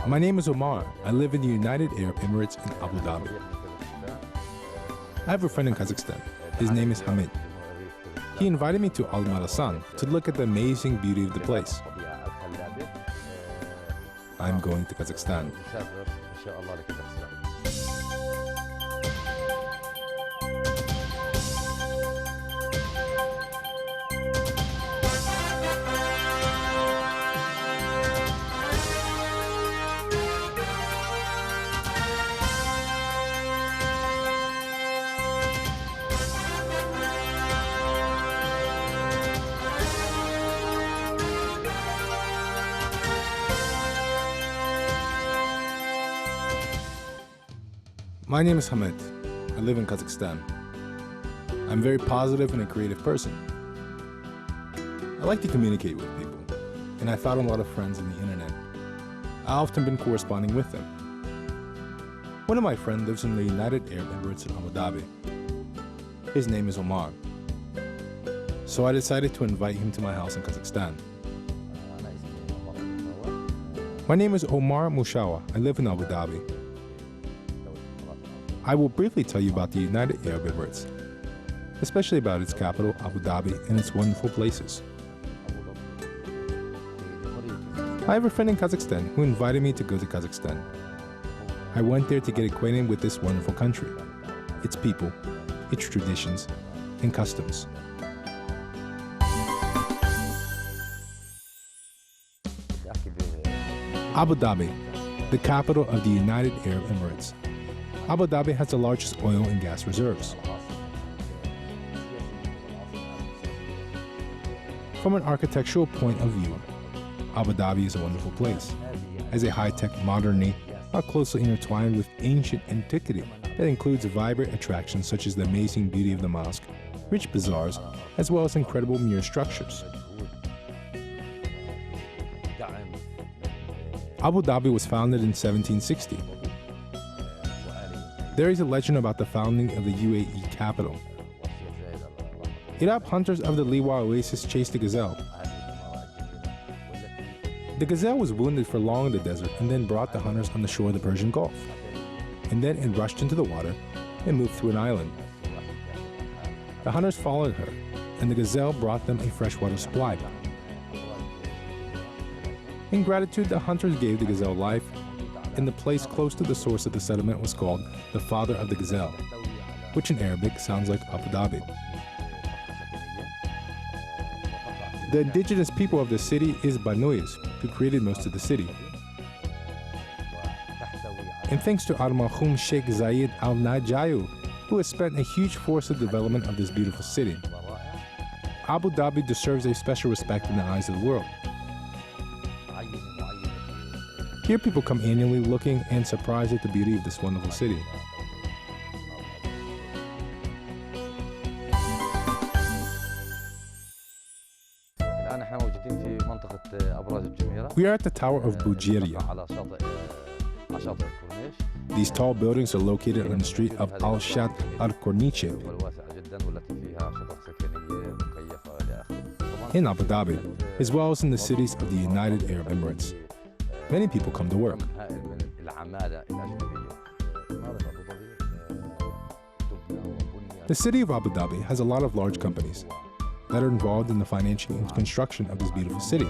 My name is Omar. I live in the United Arab Emirates in Abu Dhabi. I have a friend in Kazakhstan. His name is Hamid. He invited me to Al Marasan to look at the amazing beauty of the place. I'm going to Kazakhstan. My name is Hamid. I live in Kazakhstan. I'm very positive and a creative person. I like to communicate with people, and I found a lot of friends on the internet. I've often been corresponding with them. One of my friends lives in the United Arab Emirates in Abu Dhabi. His name is Omar. So I decided to invite him to my house in Kazakhstan. My name is Omar Mushawa. I live in Abu Dhabi. I will briefly tell you about the United Arab Emirates, especially about its capital, Abu Dhabi, and its wonderful places. I have a friend in Kazakhstan who invited me to go to Kazakhstan. I went there to get acquainted with this wonderful country, its people, its traditions, and customs. Abu Dhabi, the capital of the United Arab Emirates. Abu Dhabi has the largest oil and gas reserves. From an architectural point of view, Abu Dhabi is a wonderful place. As a high-tech modernity are closely intertwined with ancient antiquity that includes vibrant attractions such as the amazing beauty of the mosque, rich bazaars, as well as incredible mirror structures. Abu Dhabi was founded in 1760. There is a legend about the founding of the UAE capital. Arab hunters of the Liwa Oasis chased the gazelle. The gazelle was wounded for long in the desert and then brought the hunters on the shore of the Persian Gulf. And then it rushed into the water and moved to an island. The hunters followed her, and the gazelle brought them a freshwater supply. In gratitude, the hunters gave the gazelle life, and the place close to the source of the settlement was called the Father of the Gazelle, which in Arabic sounds like Abu Dhabi. The indigenous people of the city is Banuyas, who created most of the city. And thanks to Al-Marhum Sheikh Zayed Al-Najayu, who has spent a huge force of development of this beautiful city, Abu Dhabi deserves a special respect in the eyes of the world. Here people come annually looking and surprised at the beauty of this wonderful city. We are at the Tower of Boujeria. These tall buildings are located on the street of Al-Shat Al-Korniche in Abu Dhabi, as well as in the cities of the United Arab Emirates. Many people come to work. The city of Abu Dhabi has a lot of large companies that are involved in the financing and construction of this beautiful city,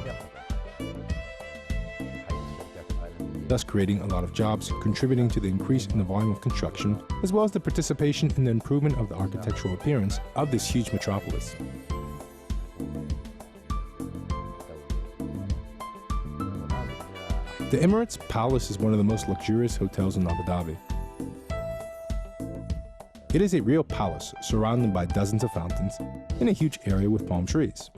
thus creating a lot of jobs, contributing to the increase in the volume of construction, as well as the participation in the improvement of the architectural appearance of this huge metropolis. The Emirates Palace is one of the most luxurious hotels in Abu Dhabi. It is a real palace surrounded by dozens of fountains in a huge area with palm trees.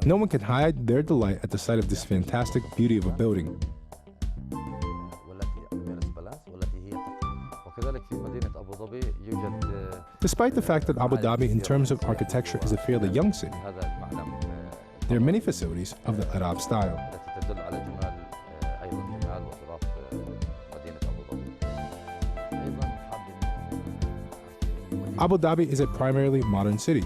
No one can hide their delight at the sight of this fantastic beauty of a building. Despite the fact that Abu Dhabi in terms of architecture is a fairly young city, there are many facilities of the Arab style. Abu Dhabi is a primarily modern city.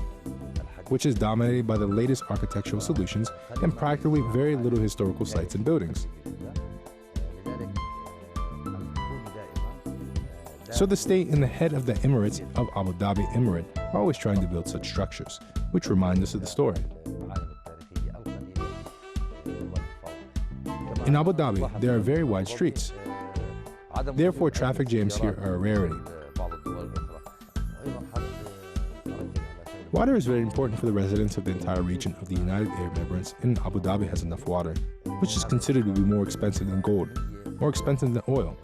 which is dominated by the latest architectural solutions and practically very little historical sites and buildings. So the state and the head of the Emirates of Abu Dhabi Emirate are always trying to build such structures, which remind us of the story. In Abu Dhabi, there are very wide streets. Therefore, traffic jams here are a rarity. Water is very important for the residents of the entire region of the United Arab Emirates, and Abu Dhabi has enough water, which is considered to be more expensive than gold, more expensive than oil.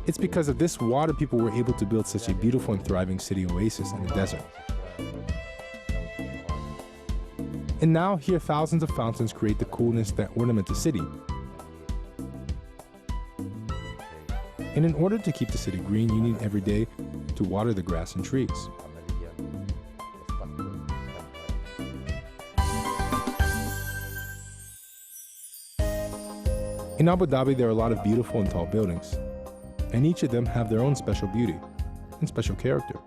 It's because of this water people were able to build such a beautiful and thriving city oasis in the desert. And now here thousands of fountains create the coolness that ornament the city. And in order to keep the city green, you need every day to water the grass and trees. In Abu Dhabi, there are a lot of beautiful and tall buildings, and each of them have their own special beauty and special character.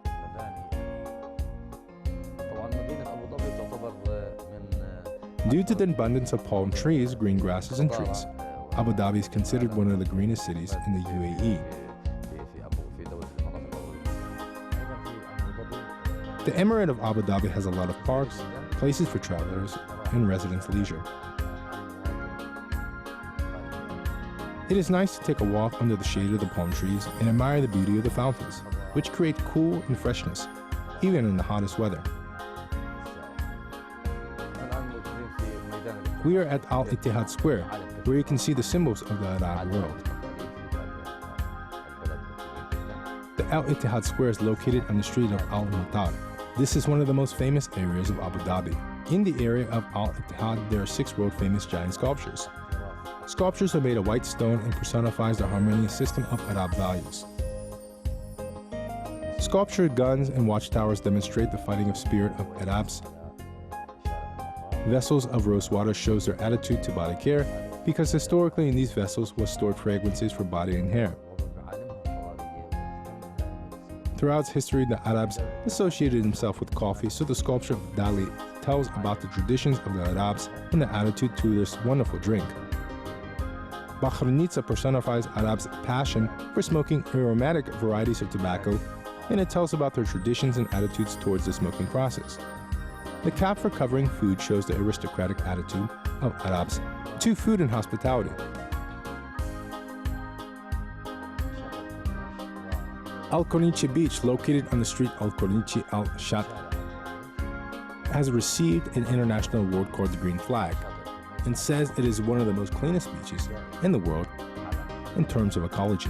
Due to the abundance of palm trees, green grasses, and trees, Abu Dhabi is considered one of the greenest cities in the UAE. The Emirate of Abu Dhabi has a lot of parks, places for travelers, and residents' leisure. It is nice to take a walk under the shade of the palm trees and admire the beauty of the fountains, which create cool and freshness, even in the hottest weather. We are at Al Ittihad Square, where you can see the symbols of the Arab world. The Al Ittihad Square is located on the street of Al Matar. This is one of the most famous areas of Abu Dhabi. In the area of Al Ittihad, there are 6 world-famous giant sculptures. Sculptures are made of white stone and personifies the harmonious system of Arab values. Sculptured guns and watchtowers demonstrate the fighting of spirit of Arabs. Vessels of rose water shows their attitude to body care, because historically in these vessels was stored fragrances for body and hair. Throughout its history, the Arabs associated themselves with coffee, so the sculpture of Dali tells about the traditions of the Arabs and the attitude to this wonderful drink. Bakhranitsa personifies Arabs' passion for smoking aromatic varieties of tobacco, and it tells about their traditions and attitudes towards the smoking process. The cap for covering food shows the aristocratic attitude of Arabs to food and hospitality. Al-Kornichi Beach, located on the street Al-Kornichi Al-Shat, has received an international award called the Green Flag, and says it is one of the most cleanest beaches in the world in terms of ecology.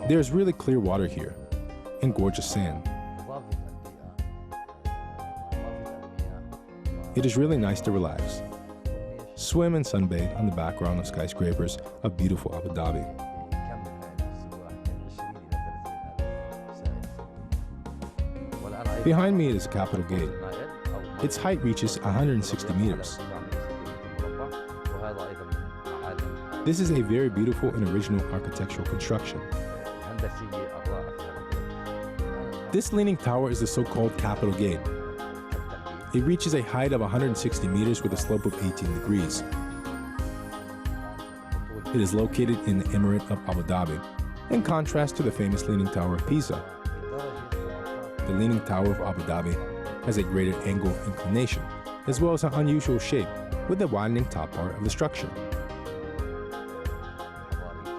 There's really clear water here and gorgeous sand. It is really nice to relax, swim and sunbathe on the background of skyscrapers of beautiful Abu Dhabi. Behind me is the Capitol Gate. Its height reaches 160 meters. This is a very beautiful and original architectural construction. This leaning tower is the so-called Capitol Gate. It reaches a height of 160 meters with a slope of 18 degrees. It is located in the Emirate of Abu Dhabi, in contrast to the famous Leaning Tower of Pisa. The Leaning Tower of Abu Dhabi has a greater angle of inclination, as well as an unusual shape with the widening top part of the structure.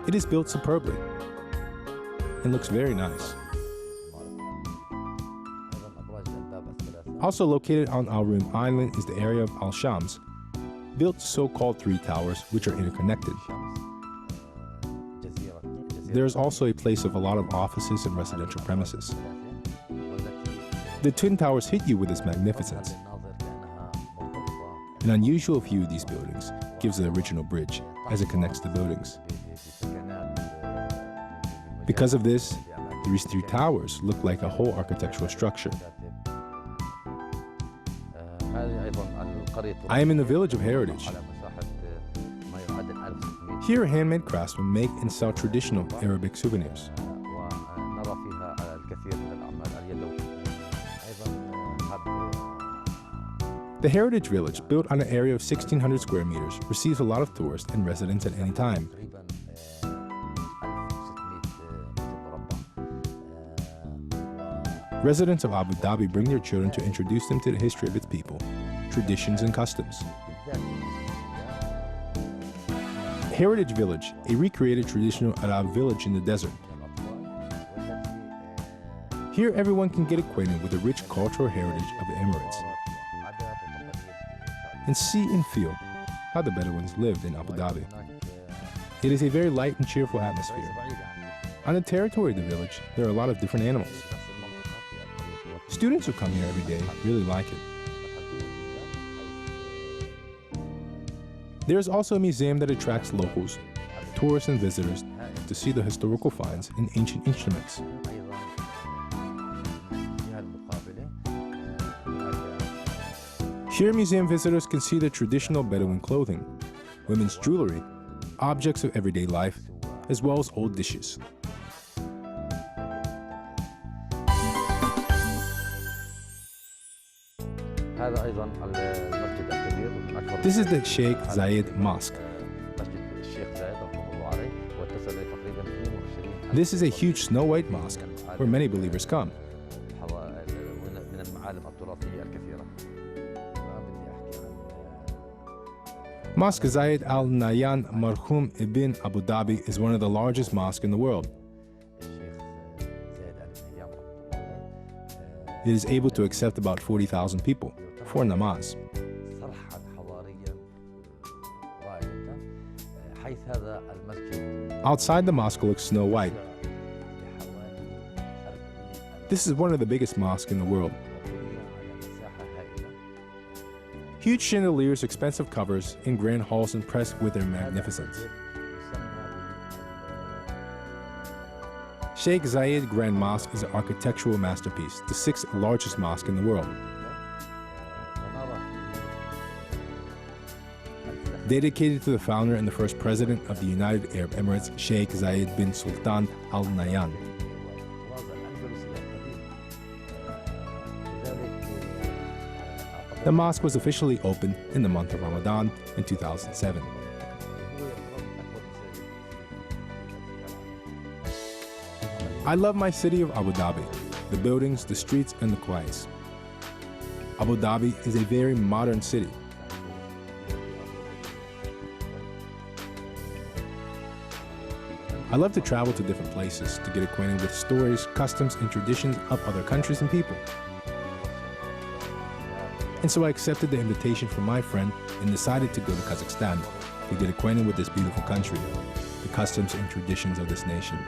It is built superbly and looks very nice. Also located on Al Room Island is the area of Al Shams, built so-called 3 towers which are interconnected. There is also a place of a lot of offices and residential premises. The Twin Towers hit you with its magnificence. An unusual view of these buildings gives the original bridge as it connects the buildings. Because of this, these 3 towers look like a whole architectural structure. I am in the village of Heritage. Here, handmade craftsmen make and sell traditional Arabic souvenirs. ونرى فيها الكثير من الأعمال اليدوية. The Heritage Village, built on an area of 1,600 square meters, receives a lot of tourists and residents at any time. Residents of Abu Dhabi bring their children to introduce them to the history of its people, traditions, and customs. Heritage Village, a recreated traditional Arab village in the desert. Here, everyone can get acquainted with the rich cultural heritage of the Emirates and see and feel how the Bedouins lived in Abu Dhabi. It is a very light and cheerful atmosphere. On the territory of the village, there are a lot of different animals. Students who come here every day really like it. There is also a museum that attracts locals, tourists, and visitors to see the historical finds and ancient instruments. Here, museum visitors can see the traditional Bedouin clothing, women's jewelry, objects of everyday life, as well as old dishes. This is the Sheikh Zayed Mosque. This is a huge snow-white mosque where many believers come. Mosque Zayed Al Nahyan Marhum Ibn Abu Dhabi is one of the largest mosques in the world. It is able to accept about 40,000 people for namaz. Outside, the mosque looks snow white. This is one of the biggest mosques in the world. Huge chandeliers, expensive covers, and grand halls impress with their magnificence. Sheikh Zayed Grand Mosque is an architectural masterpiece, the 6th largest mosque in the world. Dedicated to the founder and the first president of the United Arab Emirates, Sheikh Zayed bin Sultan Al Nahyan. The mosque was officially opened in the month of Ramadan in 2007. I love my city of Abu Dhabi, the buildings, the streets, and the quiets. Abu Dhabi is a very modern city. I love to travel to different places to get acquainted with stories, customs, and traditions of other countries and people. And so I accepted the invitation from my friend and decided to go to Kazakhstan to get acquainted with this beautiful country, the customs and traditions of this nation.